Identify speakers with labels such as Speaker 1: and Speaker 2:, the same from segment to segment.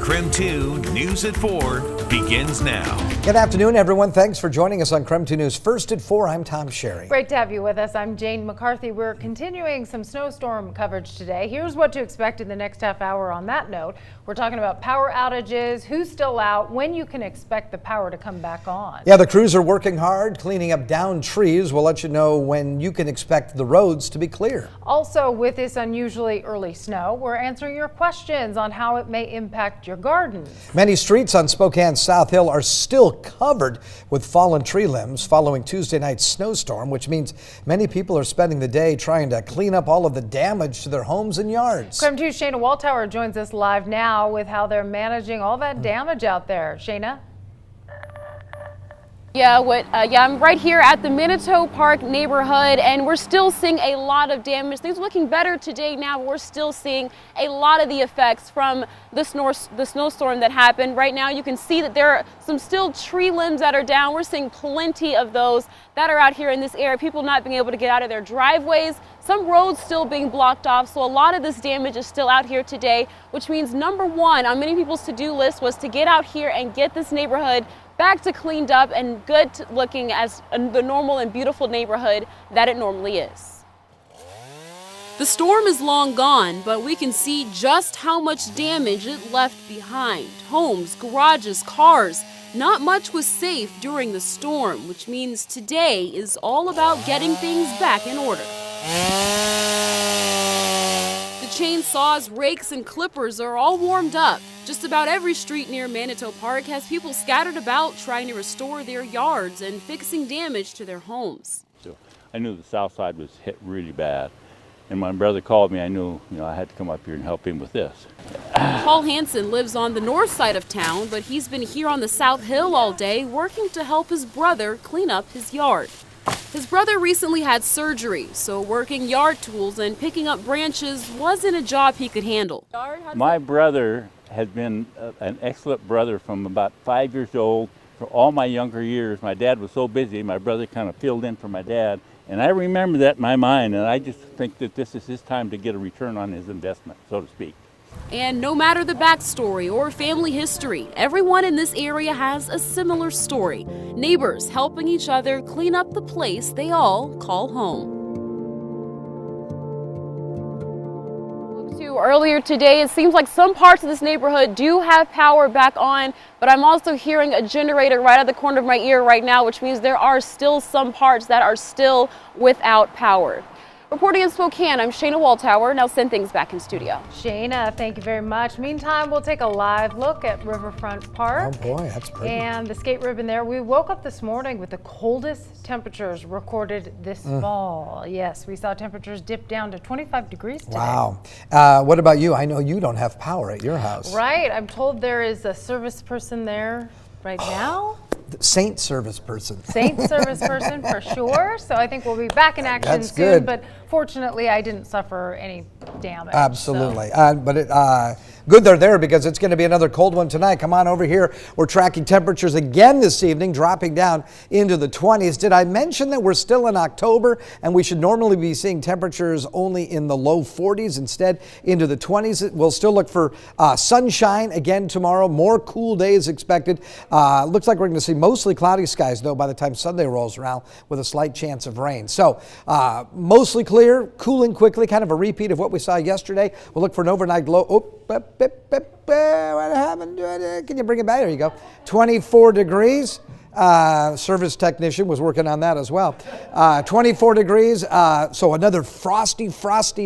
Speaker 1: KREM 2 News at 4 begins now.
Speaker 2: Good afternoon, everyone. Thanks for joining us on KREM 2 News First at 4. I'm Tom Sherry.
Speaker 3: Great to have you with us. I'm Jane McCarthy. We're continuing some snowstorm coverage today. Here's what to expect in the next half hour on that note. We're talking about power outages, who's still out, when you can expect the power to come back on.
Speaker 2: Yeah, the crews are working hard, cleaning up downed trees. We'll let you know when you can expect the roads to be clear.
Speaker 3: Also, with this unusually early snow, we're answering your questions on how it may impact your gardens.
Speaker 2: Many streets on Spokane's South Hill are still covered with fallen tree limbs following Tuesday night's snowstorm, which means many people are spending the day trying to clean up all of the damage to their homes and yards.
Speaker 3: KREM 2's Shayna Waldtower joins us live now with how they're managing all that damage out there. Shayna?
Speaker 4: Yeah, I'm right here at the Manitou Park neighborhood, and we're still seeing a lot of damage. Things are looking better today now, but we're still seeing a lot of the effects from the snowstorm that happened. Right now, you can see that there are some still tree limbs that are down. We're seeing plenty of those that are out here in this area. People not being able to get out of their driveways. Some roads still being blocked off, so a lot of this damage is still out here today, which means number one on many people's to-do list was to get out here and get this neighborhood back to cleaned up and good looking as the normal and beautiful neighborhood that it normally is. The storm is long gone, but we can see just how much damage it left behind. Homes, garages, cars. Not much was safe during the storm, which means today is all about getting things back in order. The chainsaws, rakes, and clippers are all warmed up. Just about every street near Manitou Park has people scattered about trying to restore their yards and fixing damage to their homes.
Speaker 5: So I knew the south side was hit really bad. And when my brother called me, I knew I had to come up here and help him with this.
Speaker 4: Paul Hansen lives on the north side of town, but he's been here on the South Hill all day working to help his brother clean up his yard. His brother recently had surgery, so working yard tools and picking up branches wasn't a job he could handle.
Speaker 5: My brother has been an excellent brother from about 5 years old. For all my younger years, my dad was so busy, my brother kind of filled in for my dad. And I remember that in my mind, and I just think that this is his time to get a return on his investment, so to speak.
Speaker 4: And no matter the backstory or family history, everyone in this area has a similar story. Neighbors helping each other clean up the place they all call home. Earlier today, it seems like some parts of this neighborhood do have power back on, but I'm also hearing a generator right at the corner of my ear right now, which means there are still some parts that are still without power. Reporting in Spokane, I'm Shayna Waldtower. Now send things back in studio.
Speaker 3: Shayna, thank you very much. Meantime, we'll take a live look at Riverfront Park.
Speaker 2: Oh boy, that's pretty.
Speaker 3: And the skate ribbon there. We woke up this morning with the coldest temperatures recorded this fall. Yes, we saw temperatures dip down to 25 degrees today.
Speaker 2: Wow. What about you? I know you don't have power at your house.
Speaker 3: Right. I'm told there is a service person there right now.
Speaker 2: Saint service person.
Speaker 3: Saint service person for sure. So I think we'll be back in action
Speaker 2: That's
Speaker 3: soon.
Speaker 2: good.
Speaker 3: But fortunately, I didn't suffer any damage.
Speaker 2: Absolutely.
Speaker 3: So.
Speaker 2: Good they're there because it's going to be another cold one tonight. Come on over here. We're tracking temperatures again this evening, dropping down into the 20s. Did I mention that we're still in October and we should normally be seeing temperatures only in the low 40s, instead into the 20s? We'll still look for sunshine again tomorrow. More cool days expected. Looks like we're going to see mostly cloudy skies, though, by the time Sunday rolls around, with a slight chance of rain. So mostly clear, cooling quickly, kind of a repeat of what we saw yesterday. We'll look for an overnight low. What happened? Can you bring it back? There you go. 24 degrees. Service technician was working on that as well. 24 degrees, so another frosty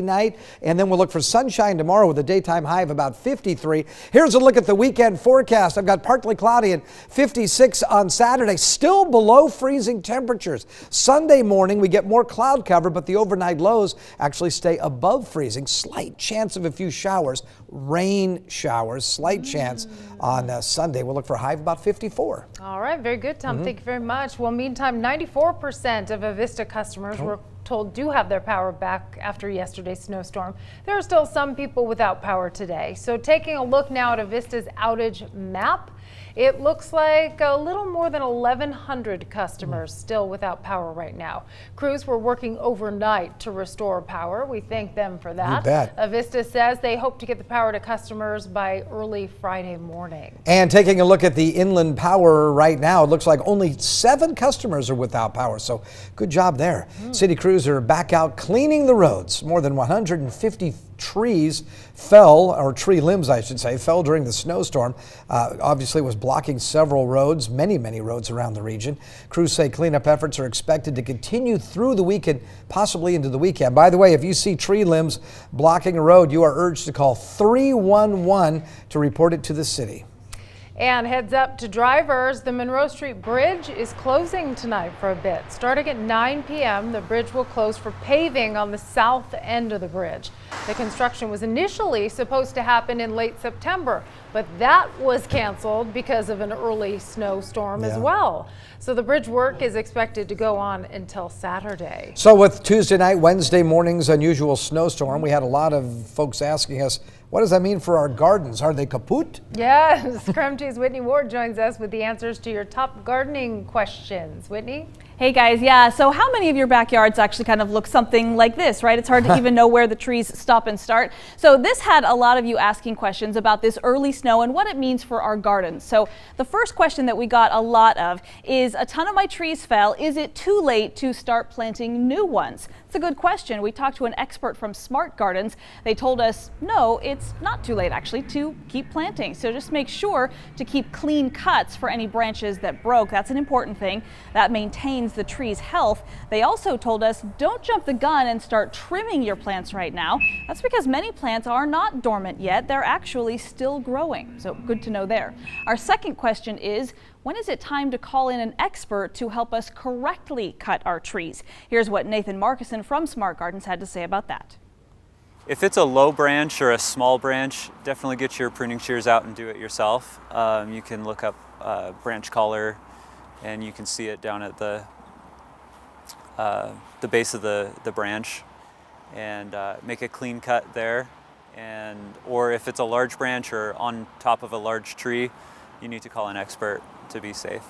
Speaker 2: night, and then we'll look for sunshine tomorrow with a daytime high of about 53. Here's a look at the weekend forecast. I've got partly cloudy and 56 on Saturday, still below freezing temperatures. Sunday morning we get more cloud cover, but the overnight lows actually stay above freezing. Slight chance of a few showers, rain showers, slight chance on Sunday. We'll look for a high of about 54.
Speaker 3: All right, very good, Tom. Thank you very much. Well, meantime, 94% of Avista customers were told do have their power back after yesterday's snowstorm. There are still some people without power today. So taking a look now at Avista's outage map, It looks like a little more than 1,100 customers still without power right now. Crews were working overnight to restore power. We thank them for that.
Speaker 2: You bet.
Speaker 3: Avista says they hope to get the power to customers by early Friday morning.
Speaker 2: And taking a look at the inland power right now, it looks like only 7 customers are without power. So good job there. City crews are back out cleaning the roads. More than 150 trees fell, or tree limbs I should say, fell during the snowstorm. Obviously was blocking several roads, many roads around the region. Crews say cleanup efforts are expected to continue through the weekend, possibly into the weekend. By the way, if you see tree limbs blocking a road, you are urged to call 311 to report it to the city.
Speaker 3: And heads up to drivers, the Monroe Street Bridge is closing tonight for a bit. Starting at 9 p.m., the bridge will close for paving on the south end of the bridge. The construction was initially supposed to happen in late September, but that was canceled because of an early snowstorm as well. So the bridge work is expected to go on until Saturday.
Speaker 2: So with Tuesday night, Wednesday morning's unusual snowstorm, we had a lot of folks asking us, what does that mean for our gardens? Are they kaput?
Speaker 3: Yes, KREM 2's Whitney Ward joins us with the answers to your top gardening questions. Whitney?
Speaker 6: Hey guys, yeah, so how many of your backyards actually kind of look something like this, right? It's hard to even know where the trees stop and start. So this had a lot of you asking questions about this early snow and what it means for our gardens. So the first question that we got a lot of is, a ton of my trees fell. Is it too late to start planting new ones? It's a good question. We talked to an expert from Smart Gardens. They told us, no, it's not too late actually to keep planting. So just make sure to keep clean cuts for any branches that broke. That's an important thing. That maintains the tree's health. They also told us, don't jump the gun and start trimming your plants right now. That's because many plants are not dormant yet. They're actually still growing. So good to know there. Our second question is, when is it time to call in an expert to help us correctly cut our trees? Here's what Nathan Markison from Smart Gardens had to say about that.
Speaker 7: If it's a low branch or a small branch, definitely get your pruning shears out and do it yourself. You can look up branch collar and you can see it down at the base of the branch and make a clean cut there. Or if it's a large branch or on top of a large tree, you need to call an expert to be safe.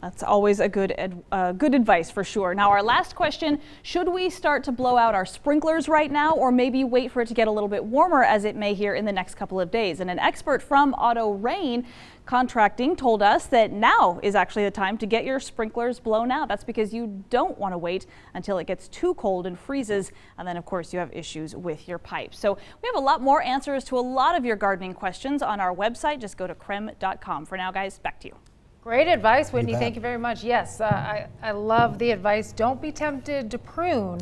Speaker 6: That's always a good advice for sure. Now our last question, should we start to blow out our sprinklers right now or maybe wait for it to get a little bit warmer as it may here in the next couple of days? And an expert from Auto Rain Contracting told us that now is actually the time to get your sprinklers blown out. That's because you don't want to wait until it gets too cold and freezes, and then of course you have issues with your pipes. So we have a lot more answers to a lot of your gardening questions on our website. Just go to krem.com. For now, guys, back to you.
Speaker 3: Great advice, Whitney. Thank you very much. Yes, I love the advice. Don't be tempted to prune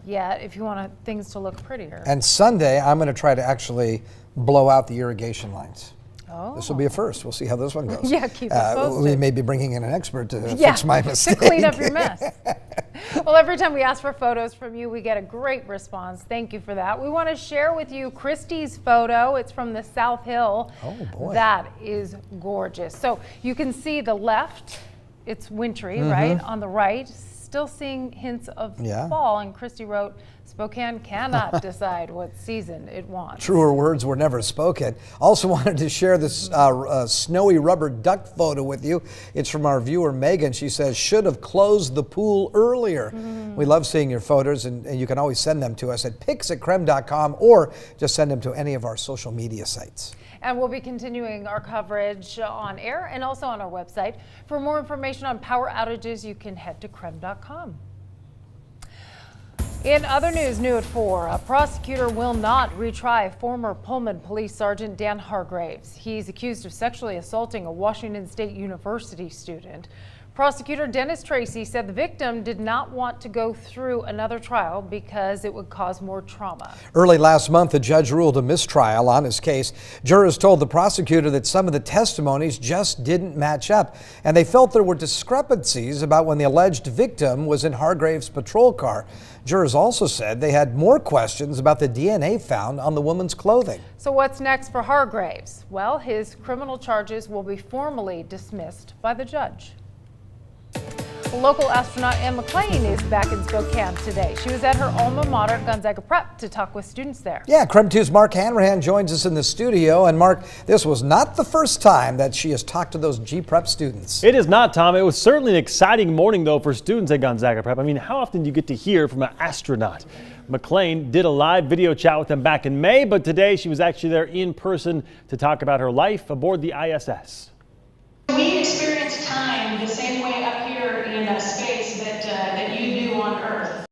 Speaker 3: yet if you want things to look prettier.
Speaker 2: And Sunday, I'm going to try to actually blow out the irrigation lines.
Speaker 3: Oh.
Speaker 2: This will be a first. We'll see how this one goes.
Speaker 3: Yeah, keep us posted.
Speaker 2: We may be bringing in an expert to fix my mistake.
Speaker 3: To clean up your mess. Well, every time we ask for photos from you, we get a great response. Thank you for that. We want to share with you Christy's photo. It's from the South Hill.
Speaker 2: Oh, boy.
Speaker 3: That is gorgeous. So you can see the left, it's wintry, right? On the right, still seeing hints of fall. And Christy wrote, Spokane cannot decide what season it wants.
Speaker 2: Truer words were never spoken. Also wanted to share this snowy rubber duck photo with you. It's from our viewer Megan. She says, should have closed the pool earlier. We love seeing your photos, and you can always send them to us at pics@krem.com or just send them to any of our social media sites.
Speaker 3: And we'll be continuing our coverage on air and also on our website. For more information on power outages, you can head to krem.com. In other news, new at 4, a prosecutor will not retry former Pullman Police Sergeant Dan Hargraves. He's accused of sexually assaulting a Washington State University student. Prosecutor Dennis Tracy said the victim did not want to go through another trial because it would cause more trauma.
Speaker 2: Early last month, the judge ruled a mistrial on his case. Jurors told the prosecutor that some of the testimonies just didn't match up, and they felt there were discrepancies about when the alleged victim was in Hargraves' patrol car. Jurors also said they had more questions about the DNA found on the woman's clothing.
Speaker 3: So what's next for Hargraves? Well, his criminal charges will be formally dismissed by the judge. Local astronaut Ann McLean is back in Spokane today. She was at her alma mater, Gonzaga Prep, to talk with students there.
Speaker 2: Yeah, KREM 2's Mark Hanrahan joins us in the studio. And Mark, this was not the first time that she has talked to those G-Prep students.
Speaker 8: It is not, Tom. It was certainly an exciting morning, though, for students at Gonzaga Prep. I mean, how often do you get to hear from an astronaut? McLean did a live video chat with them back in May, but today she was actually there in person to talk about her life aboard the ISS.
Speaker 9: We experience time the same way up here in space that you do on Earth.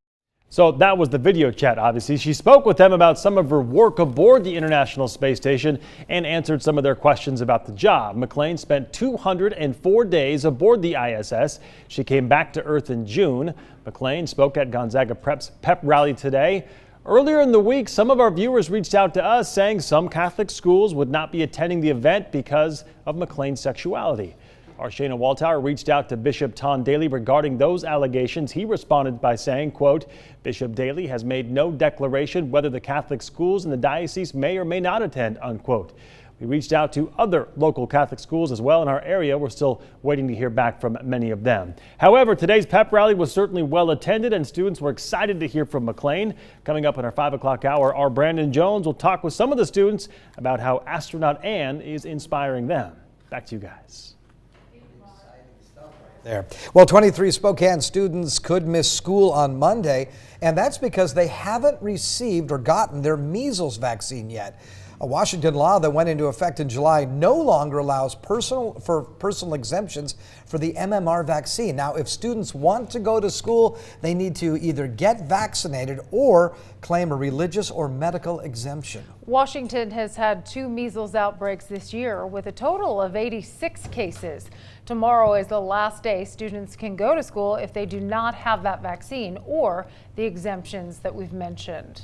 Speaker 8: So that was the video chat, obviously. She spoke with them about some of her work aboard the International Space Station and answered some of their questions about the job. McLean spent 204 days aboard the ISS. She came back to Earth in June. McLean spoke at Gonzaga Prep's pep rally today. Earlier in the week, some of our viewers reached out to us saying some Catholic schools would not be attending the event because of McLean's sexuality. Our Shayna Waltower reached out to Bishop Tom Daly regarding those allegations. He responded by saying, quote, Bishop Daly has made no declaration whether the Catholic schools in the diocese may or may not attend, unquote. We reached out to other local Catholic schools as well in our area. We're still waiting to hear back from many of them. However, today's pep rally was certainly well attended and students were excited to hear from McLean. Coming up in our 5 o'clock hour, our Brandon Jones will talk with some of the students about how astronaut Ann is inspiring them. Back to you guys.
Speaker 2: There. Well, 23 Spokane students could miss school on Monday, and that's because they haven't received or gotten their measles vaccine yet. A Washington law that went into effect in July no longer allows personal exemptions for the MMR vaccine. Now, if students want to go to school, they need to either get vaccinated or claim a religious or medical exemption.
Speaker 3: Washington has had 2 measles outbreaks this year with a total of 86 cases. Tomorrow is the last day students can go to school if they do not have that vaccine or the exemptions that we've mentioned.